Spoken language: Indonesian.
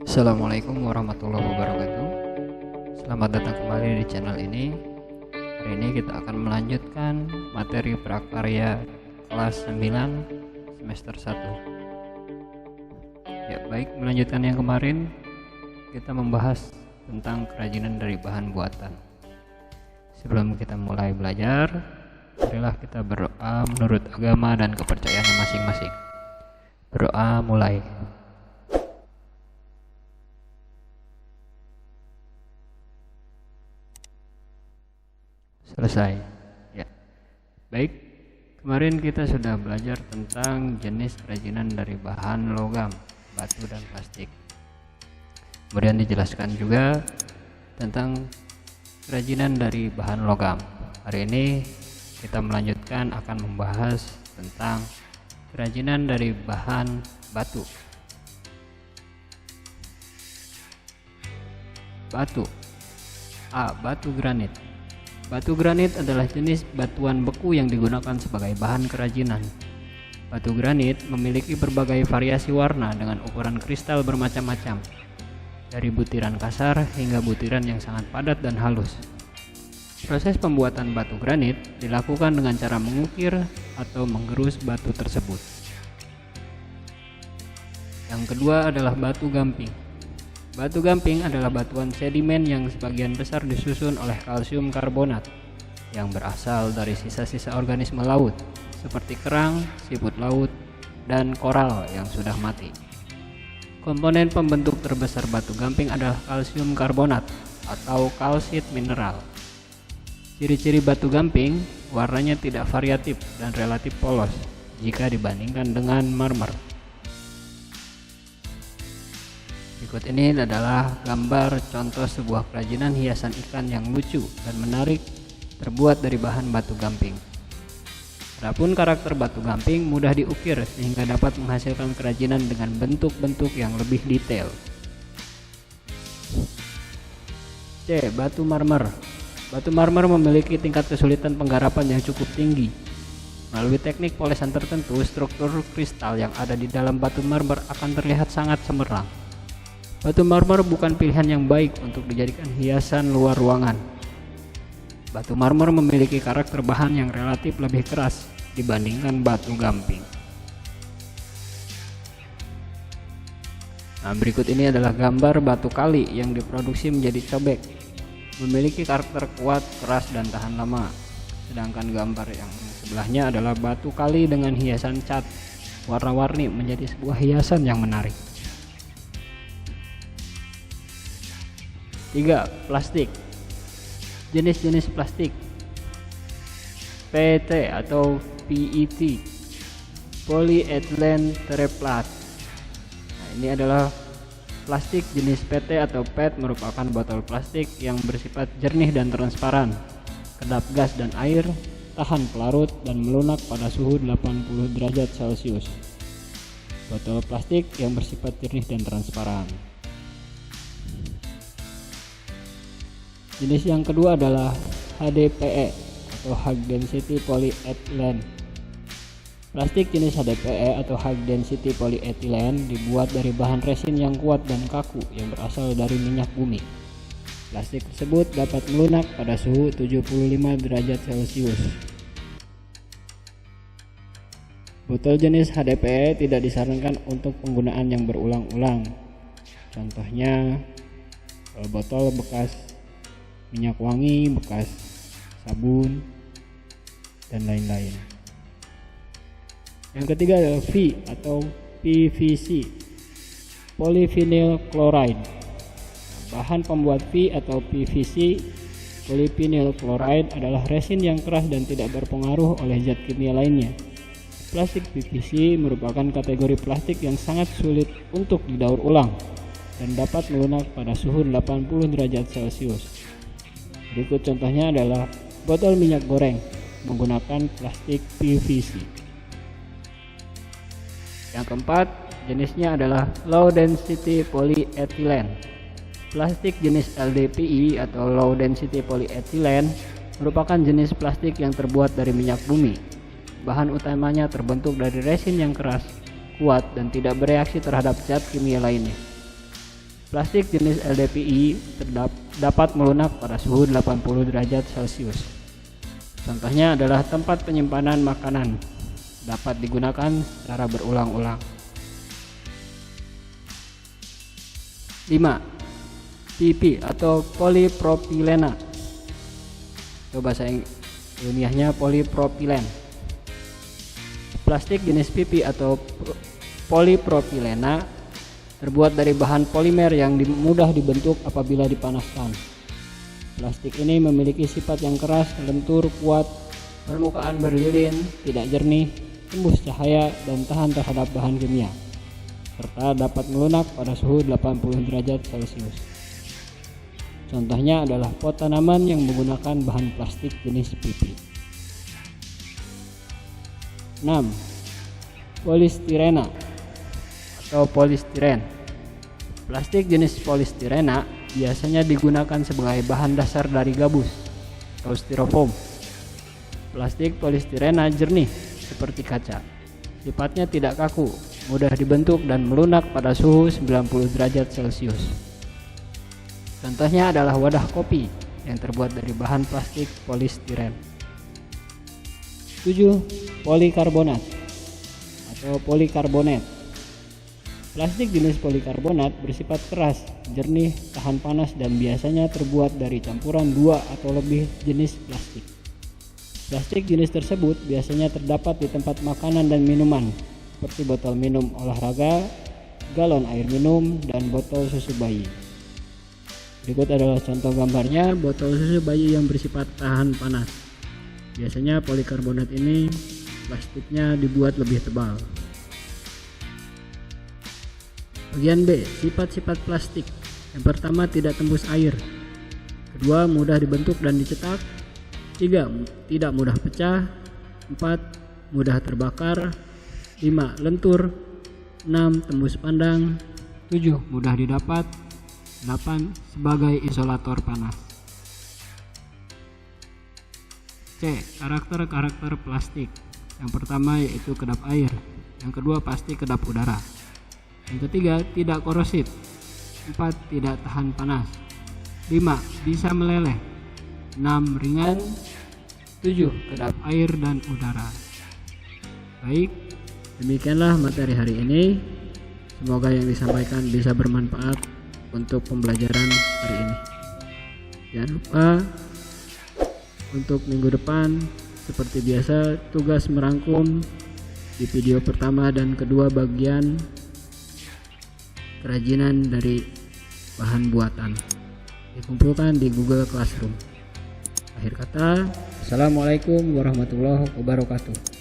Assalamualaikum warahmatullahi wabarakatuh. Selamat datang kembali di channel ini. Hari ini kita akan melanjutkan materi prakarya kelas 9 semester 1. Ya, baik, melanjutkan yang kemarin kita membahas tentang kerajinan dari bahan buatan. Sebelum kita mulai belajar, marilah kita berdoa menurut agama dan kepercayaannya masing-masing. Berdoa mulai. Selesai. Ya. Baik, kemarin kita sudah belajar tentang jenis kerajinan dari bahan logam, batu dan plastik. Kemudian dijelaskan juga tentang kerajinan dari bahan logam. Hari ini kita melanjutkan akan membahas tentang kerajinan dari bahan batu. Batu. A. Batu granit. Batu granit adalah jenis batuan beku yang digunakan sebagai bahan kerajinan. Batu granit memiliki berbagai variasi warna dengan ukuran kristal bermacam-macam, dari butiran kasar hingga butiran yang sangat padat dan halus. Proses pembuatan batu granit dilakukan dengan cara mengukir atau menggerus batu tersebut. Yang kedua adalah batu gamping. Batu gamping adalah batuan sedimen yang sebagian besar disusun oleh kalsium karbonat yang berasal dari sisa-sisa organisme laut seperti kerang, siput laut, dan koral yang sudah mati. Komponen pembentuk terbesar batu gamping adalah kalsium karbonat atau kalsit mineral. Ciri-ciri batu gamping, warnanya tidak variatif dan relatif polos jika dibandingkan dengan marmer. Berikut ini adalah gambar contoh sebuah kerajinan hiasan ikan yang lucu dan menarik terbuat dari bahan batu gamping. Adapun karakter batu gamping mudah diukir sehingga dapat menghasilkan kerajinan dengan bentuk-bentuk yang lebih detail. C. Batu marmer. Batu marmer memiliki tingkat kesulitan penggarapan yang cukup tinggi. Melalui teknik polesan tertentu, struktur kristal yang ada di dalam batu marmer akan terlihat sangat cemerlang. Batu marmer bukan pilihan yang baik untuk dijadikan hiasan luar ruangan. Batu marmer memiliki karakter bahan yang relatif lebih keras dibandingkan batu gamping. Nah, berikut ini adalah gambar batu kali yang diproduksi menjadi cobek. Memiliki karakter kuat, keras, dan tahan lama. Sedangkan gambar yang sebelahnya adalah batu kali dengan hiasan cat warna-warni menjadi sebuah hiasan yang menarik. 3. Plastik. Jenis-jenis plastik: PET atau PET, polyethylene terephthalate. Nah, ini adalah plastik jenis PT atau PET, merupakan botol plastik yang bersifat jernih dan transparan, kedap gas dan air, tahan pelarut, dan melunak pada suhu 80 derajat Celcius. Botol plastik yang bersifat jernih dan transparan. Jenis yang kedua adalah HDPE atau High Density Polyethylene. Plastik jenis HDPE atau High Density Polyethylene dibuat dari bahan resin yang kuat dan kaku yang berasal dari minyak bumi. Plastik tersebut dapat melunak pada suhu 75 derajat Celcius. Botol jenis HDPE tidak disarankan untuk penggunaan yang berulang-ulang. Contohnya botol bekas minyak wangi, bekas sabun, dan lain-lain. Yang ketiga adalah V atau PVC, polyvinyl chloride. Bahan pembuat V atau PVC, polyvinyl chloride, adalah resin yang keras dan tidak berpengaruh oleh zat kimia lainnya. Plastik PVC merupakan kategori plastik yang sangat sulit untuk didaur ulang dan dapat melunak pada suhu 80 derajat Celcius. Berikut contohnya adalah botol minyak goreng menggunakan plastik PVC. Yang keempat, jenisnya adalah Low Density Polyethylene. Plastik jenis LDPE atau Low Density Polyethylene merupakan jenis plastik yang terbuat dari minyak bumi. Bahan utamanya terbentuk dari resin yang keras kuat dan tidak bereaksi terhadap zat kimia lainnya. Plastik jenis LDPE dapat melunak pada suhu 80 derajat Celcius. Contohnya adalah tempat penyimpanan makanan, dapat digunakan secara berulang-ulang. 5. PP atau polipropilena, atau bahasa ilmiahnya polipropilen. Plastik jenis PP atau polipropilena terbuat dari bahan polimer yang mudah dibentuk apabila dipanaskan. Plastik ini memiliki sifat yang keras, lentur, kuat, permukaan berlilin, tidak jernih, tembus cahaya, dan tahan terhadap bahan kimia, serta dapat melunak pada suhu 80 derajat Celcius. Contohnya adalah pot tanaman yang menggunakan bahan plastik jenis PP. 6. Polistirena atau polistiren. Plastik jenis polistirena biasanya digunakan sebagai bahan dasar dari gabus atau styrofoam. Plastik polistirena jernih seperti kaca. Sifatnya tidak kaku, mudah dibentuk dan melunak pada suhu 90 derajat Celcius. Contohnya adalah wadah kopi yang terbuat dari bahan plastik polistiren. 7. Polikarbonat atau polikarbonat. Plastik jenis polikarbonat bersifat keras, jernih, tahan panas, dan biasanya terbuat dari campuran 2 atau lebih jenis plastik. Plastik jenis tersebut biasanya terdapat di tempat makanan dan minuman, seperti botol minum olahraga, galon air minum, dan botol susu bayi. Berikut adalah contoh gambarnya botol susu bayi yang bersifat tahan panas. Biasanya polikarbonat ini plastiknya dibuat lebih tebal. Bagian B, sifat-sifat plastik. Yang pertama, tidak tembus air. Kedua, mudah dibentuk dan dicetak. 3. Tidak mudah pecah. 4. Mudah terbakar. 5. Lentur. 6. Tembus pandang. 7. Mudah didapat. 8. Sebagai isolator panas. C. Karakter-karakter plastik. Yang pertama yaitu kedap air. Yang kedua pasti kedap udara. Yang ketiga, tidak korosif. 4. Tidak tahan panas. 5. Bisa meleleh. 6. Ringan. 7. Kedap air dan udara. Baik, demikianlah materi hari ini. Semoga yang disampaikan bisa bermanfaat untuk pembelajaran hari ini. Jangan lupa untuk minggu depan seperti biasa tugas merangkum di video pertama dan kedua bagian kerajinan dari bahan buatan dikumpulkan di Google Classroom. Akhir kata, Assalamualaikum warahmatullahi wabarakatuh.